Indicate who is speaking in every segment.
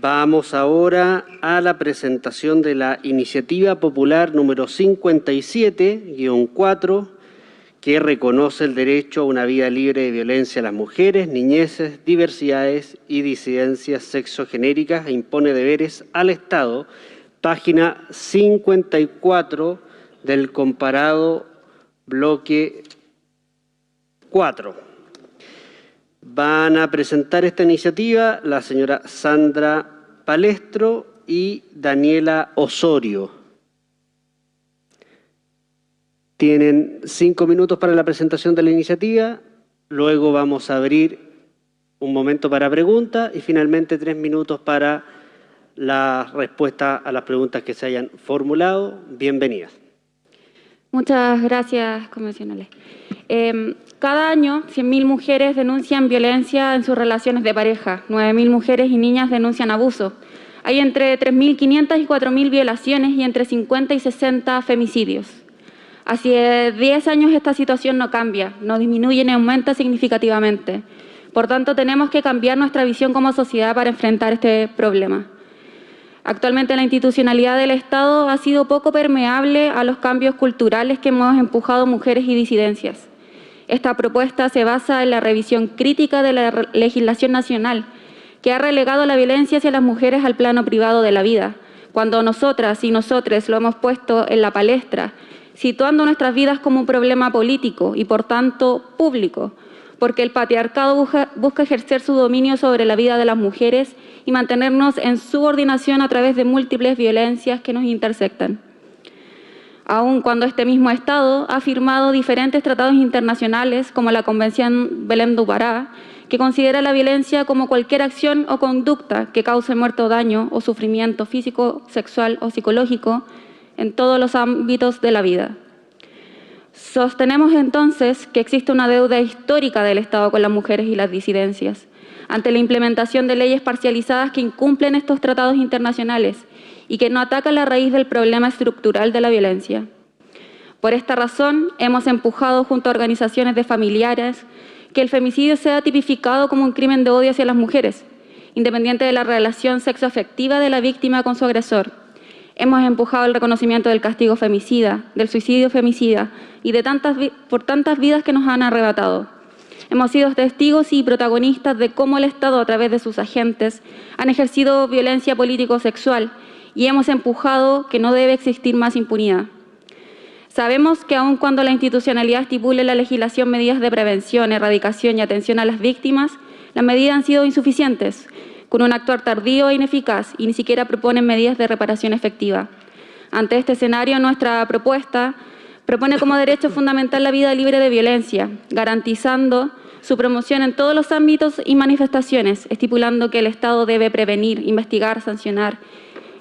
Speaker 1: Vamos ahora a la presentación de la iniciativa popular número 57-4, que reconoce el derecho a una vida libre de violencia a las mujeres, niñeces, diversidades y disidencias sexogenéricas e impone deberes al Estado, página 54 del comparado bloque 4. Van a presentar esta iniciativa la señora Sandra Palestro y Daniela Osorio. Tienen 5 minutos para la presentación de la iniciativa, luego vamos a abrir un momento para preguntas y finalmente 3 minutos para la respuesta a las preguntas que se hayan formulado. Bienvenidas.
Speaker 2: Muchas gracias, convencionales. Cada año, 100.000 mujeres denuncian violencia en sus relaciones de pareja, 9.000 mujeres y niñas denuncian abuso. Hay entre 3.500 y 4.000 violaciones y entre 50 y 60 femicidios. Hace 10 años esta situación no cambia, no disminuye ni aumenta significativamente. Por tanto, tenemos que cambiar nuestra visión como sociedad para enfrentar este problema. Actualmente la institucionalidad del Estado ha sido poco permeable a los cambios culturales que hemos empujado mujeres y disidencias. Esta propuesta se basa en la revisión crítica de la legislación nacional, que ha relegado la violencia hacia las mujeres al plano privado de la vida, cuando nosotras y nosotres lo hemos puesto en la palestra, situando nuestras vidas como un problema político y, por tanto, público, porque el patriarcado busca ejercer su dominio sobre la vida de las mujeres y mantenernos en subordinación a través de múltiples violencias que nos intersectan. Aun cuando este mismo Estado ha firmado diferentes tratados internacionales, como la Convención Belém do Pará, que considera la violencia como cualquier acción o conducta que cause muerte o daño o sufrimiento físico, sexual o psicológico en todos los ámbitos de la vida. Sostenemos entonces que existe una deuda histórica del Estado con las mujeres y las disidencias, ante la implementación de leyes parcializadas que incumplen estos tratados internacionales y que no atacan la raíz del problema estructural de la violencia. Por esta razón, hemos empujado junto a organizaciones de familiares que el femicidio sea tipificado como un crimen de odio hacia las mujeres, independiente de la relación sexoafectiva de la víctima con su agresor. Hemos empujado el reconocimiento del castigo femicida, del suicidio femicida y por tantas vidas que nos han arrebatado. Hemos sido testigos y protagonistas de cómo el Estado, a través de sus agentes, han ejercido violencia político-sexual y hemos empujado que no debe existir más impunidad. Sabemos que aun cuando la institucionalidad estipule en la legislación medidas de prevención, erradicación y atención a las víctimas, las medidas han sido insuficientes, con un actuar tardío e ineficaz y ni siquiera proponen medidas de reparación efectiva. Ante este escenario, nuestra propuesta propone como derecho fundamental la vida libre de violencia, garantizando su promoción en todos los ámbitos y manifestaciones, estipulando que el Estado debe prevenir, investigar, sancionar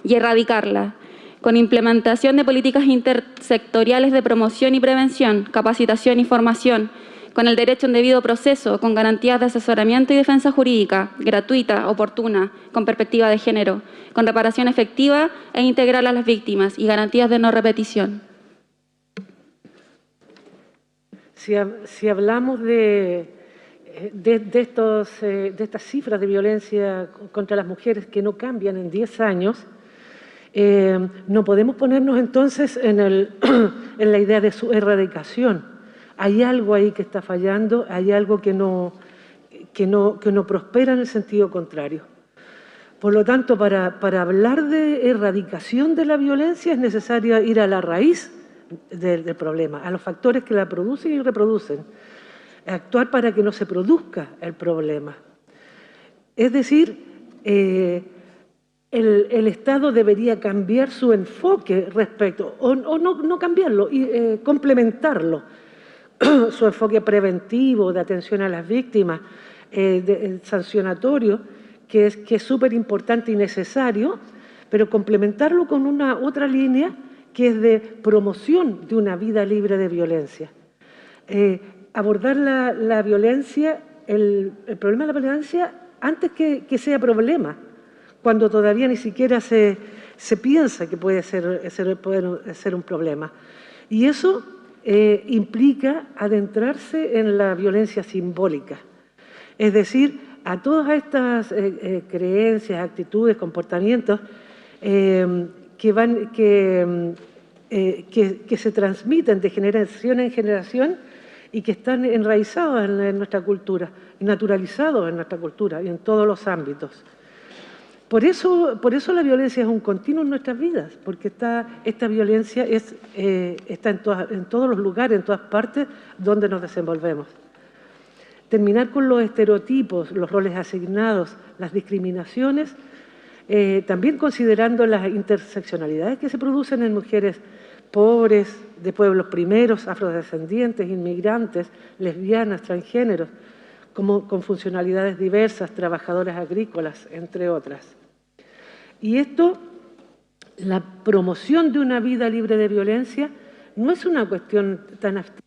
Speaker 2: y erradicarla, con implementación de políticas intersectoriales de promoción y prevención, capacitación y formación, con el derecho a un debido proceso, con garantías de asesoramiento y defensa jurídica, gratuita, oportuna, con perspectiva de género, con reparación efectiva e integral a las víctimas y garantías de no repetición.
Speaker 3: Si hablamos de estas cifras de violencia contra las mujeres que no cambian en 10 años, no podemos ponernos entonces en la idea de su erradicación. Hay algo ahí que está fallando, hay algo que no prospera en el sentido contrario. Por lo tanto, para hablar de erradicación de la violencia es necesario ir a la raíz del problema, a los factores que la producen y reproducen, actuar para que no se produzca el problema. Es decir, el Estado debería cambiar su enfoque respecto, o no cambiarlo, y complementarlo, su enfoque preventivo, de atención a las víctimas, sancionatorio, que es súper importante y necesario, pero complementarlo con una otra línea que es de promoción de una vida libre de violencia. Abordar la violencia, el problema de la violencia antes que sea problema, cuando todavía ni siquiera se piensa que puede ser un problema. Y eso implica adentrarse en la violencia simbólica, es decir, a todas estas creencias, actitudes, comportamientos que se transmiten de generación en generación y que están enraizados en nuestra cultura, naturalizados en nuestra cultura y en todos los ámbitos. Por eso la violencia es un continuo en nuestras vidas, porque esta violencia está en todos los lugares, en todas partes donde nos desenvolvemos. Terminar con los estereotipos, los roles asignados, las discriminaciones, también considerando las interseccionalidades que se producen en mujeres pobres, de pueblos primeros, afrodescendientes, inmigrantes, lesbianas, transgéneros, con funcionalidades diversas, trabajadoras agrícolas, entre otras. Y esto, la promoción de una vida libre de violencia, no es una cuestión tan abstracta.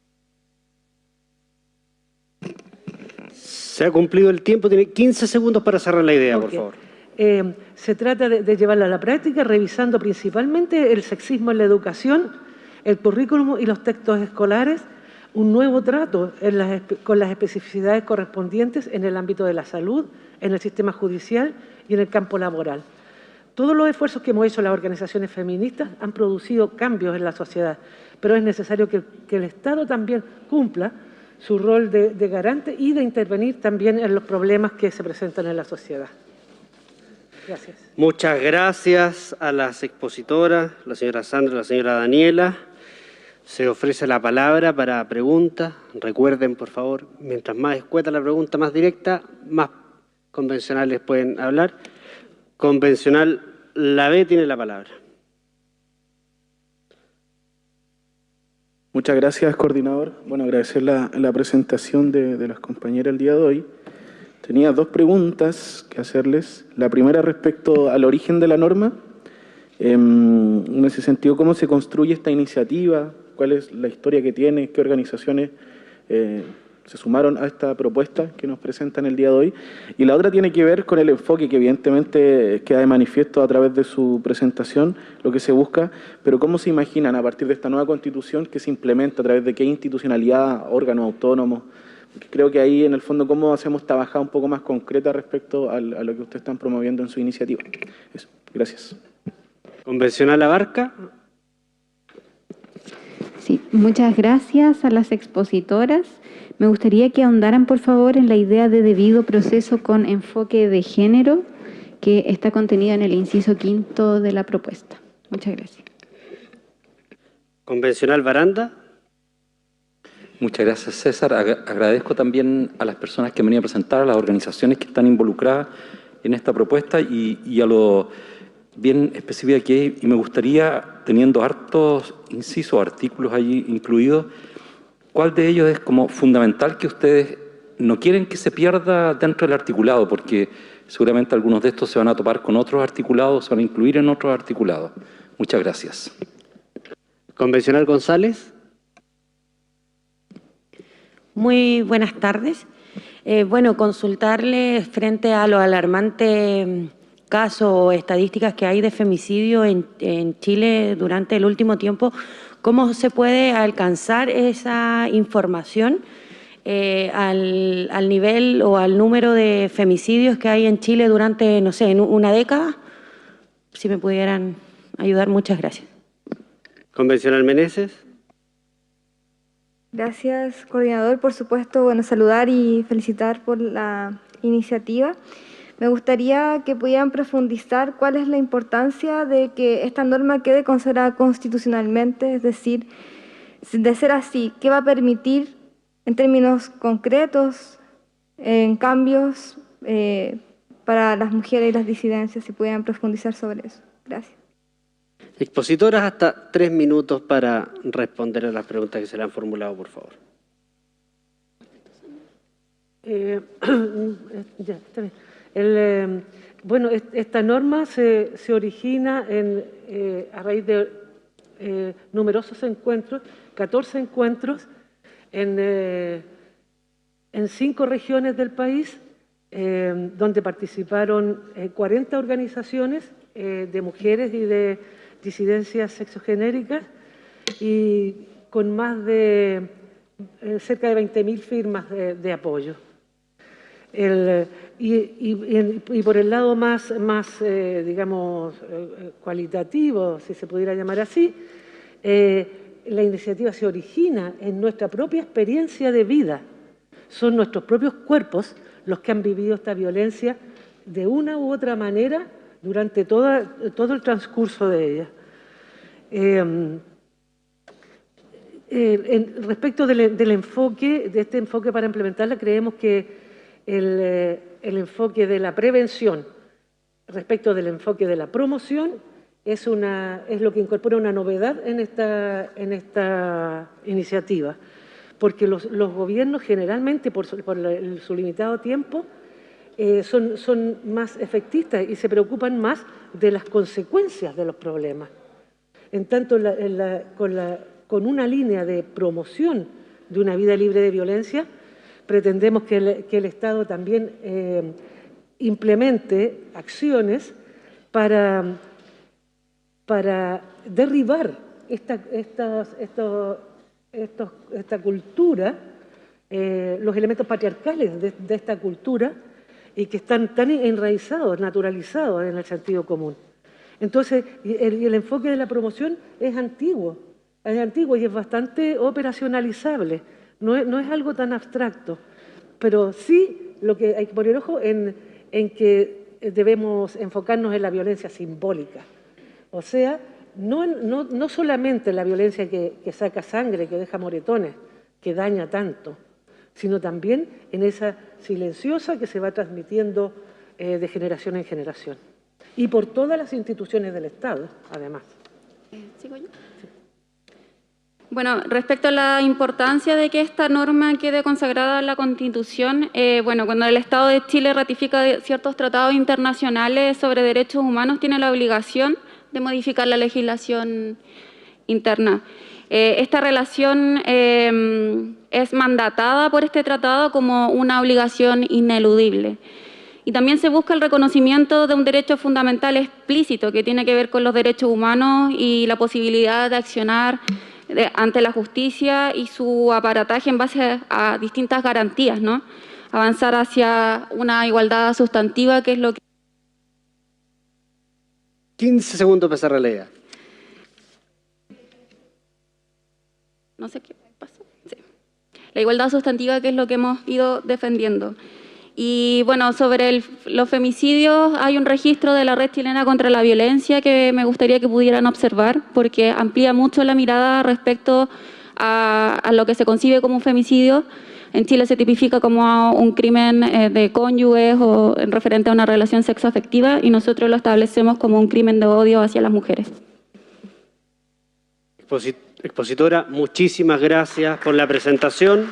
Speaker 1: Se ha cumplido el tiempo, tiene 15 segundos para cerrar la idea, por favor.
Speaker 3: Se trata de llevarla a la práctica, revisando principalmente el sexismo en la educación, el currículum y los textos escolares, un nuevo trato con las especificidades correspondientes en el ámbito de la salud, en el sistema judicial y en el campo laboral. Todos los esfuerzos que hemos hecho las organizaciones feministas han producido cambios en la sociedad, pero es necesario que el Estado también cumpla su rol de garante y de intervenir también en los problemas que se presentan en la sociedad. Gracias.
Speaker 1: Muchas gracias a las expositoras, la señora Sandra y la señora Daniela. Se ofrece la palabra para preguntas. Recuerden, por favor, mientras más escueta la pregunta, más directa, más convencionales pueden hablar. Convencional, la B tiene la palabra.
Speaker 4: Muchas gracias, coordinador. Bueno, agradecer la presentación de las compañeras el día de hoy. Tenía dos preguntas que hacerles. La primera respecto al origen de la norma. En ese sentido, ¿cómo se construye esta iniciativa? ¿Cuál es la historia que tiene? ¿Qué organizaciones se sumaron a esta propuesta que nos presentan el día de hoy? Y la otra tiene que ver con el enfoque que evidentemente queda de manifiesto a través de su presentación, lo que se busca, pero ¿cómo se imaginan a partir de esta nueva Constitución que se implementa, a través de qué institucionalidad, órganos autónomos? Porque creo que ahí, en el fondo, ¿cómo hacemos esta bajada un poco más concreta respecto a lo que ustedes están promoviendo en su iniciativa? Eso. Gracias.
Speaker 1: Convencional abarca.
Speaker 5: Sí, muchas gracias a las expositoras. Me gustaría que ahondaran, por favor, en la idea de debido proceso con enfoque de género que está contenida en el inciso 5 de la propuesta. Muchas gracias.
Speaker 1: Convencional Baranda.
Speaker 6: Muchas gracias, César. Agradezco también a las personas que han venido a presentar, a las organizaciones que están involucradas en esta propuesta y a lo bien específica que hay. Y me gustaría, teniendo hartos incisos, artículos allí incluidos, ¿cuál de ellos es como fundamental que ustedes no quieren que se pierda dentro del articulado? Porque seguramente algunos de estos se van a topar con otros articulados, se van a incluir en otros articulados. Muchas gracias.
Speaker 1: Convencional González.
Speaker 7: Muy buenas tardes. Bueno, consultarles frente a los alarmantes casos o estadísticas que hay de femicidio en Chile durante el último tiempo, ¿cómo se puede alcanzar esa información al nivel o al número de femicidios que hay en Chile durante, no sé, en una década? Si me pudieran ayudar, muchas gracias.
Speaker 1: Convencional Meneses.
Speaker 8: Gracias, coordinador. Por supuesto, bueno, saludar y felicitar por la iniciativa. Me gustaría que pudieran profundizar cuál es la importancia de que esta norma quede consagrada constitucionalmente, es decir, de ser así, ¿qué va a permitir en términos concretos, en cambios para las mujeres y las disidencias? Si pudieran profundizar sobre eso. Gracias.
Speaker 1: Expositoras, hasta 3 minutos para responder a las preguntas que se le han formulado, por favor.
Speaker 3: Ya, está bien. Bueno, esta norma se origina a raíz de numerosos encuentros, 14 encuentros en 5 regiones del país, donde participaron 40 organizaciones de mujeres y de disidencias sexogenéricas y con más de cerca de 20.000 firmas de apoyo. Y por el lado más digamos, cualitativo, si se pudiera llamar así, la iniciativa se origina en nuestra propia experiencia de vida. Son nuestros propios cuerpos los que han vivido esta violencia de una u otra manera durante todo el transcurso de ella. Respecto del enfoque, de este enfoque para implementarla, creemos que el enfoque de la prevención respecto del enfoque de la promoción es lo que incorpora una novedad en esta iniciativa, porque los gobiernos generalmente, por su limitado tiempo, son más efectistas y se preocupan más de las consecuencias de los problemas. En tanto, con una línea de promoción de una vida libre de violencia, pretendemos que el Estado también implemente acciones para derribar esta cultura, los elementos patriarcales de esta cultura, y que están tan enraizados, naturalizados en el sentido común. Entonces, el enfoque de la promoción es antiguo y es bastante operacionalizable, no es algo tan abstracto, pero sí lo que hay que poner ojo en que debemos enfocarnos en la violencia simbólica, o sea, no solamente la violencia que saca sangre, que deja moretones, que daña tanto, sino también en esa silenciosa que se va transmitiendo de generación en generación. Y por todas las instituciones del Estado, además.
Speaker 2: ¿Sigo yo? Sí. Bueno, respecto a la importancia de que esta norma quede consagrada en la Constitución, cuando el Estado de Chile ratifica ciertos tratados internacionales sobre derechos humanos, tiene la obligación de modificar la legislación interna. Esta relación es mandatada por este tratado como una obligación ineludible. Y también se busca el reconocimiento de un derecho fundamental explícito que tiene que ver con los derechos humanos y la posibilidad de accionar ante la justicia y su aparataje en base a distintas garantías, ¿no? Avanzar hacia una igualdad sustantiva, que es lo que...
Speaker 1: 15 segundos para cerrar la idea.
Speaker 2: No sé qué pasó. Sí. La igualdad sustantiva, que es lo que hemos ido defendiendo. Y bueno, sobre los femicidios, hay un registro de la Red Chilena contra la Violencia que me gustaría que pudieran observar, porque amplía mucho la mirada respecto a lo que se concibe como un femicidio. En Chile se tipifica como un crimen de cónyuges o en referente a una relación sexoafectiva, y nosotros lo establecemos como un crimen de odio hacia las mujeres.
Speaker 1: Expositora, muchísimas gracias por la presentación.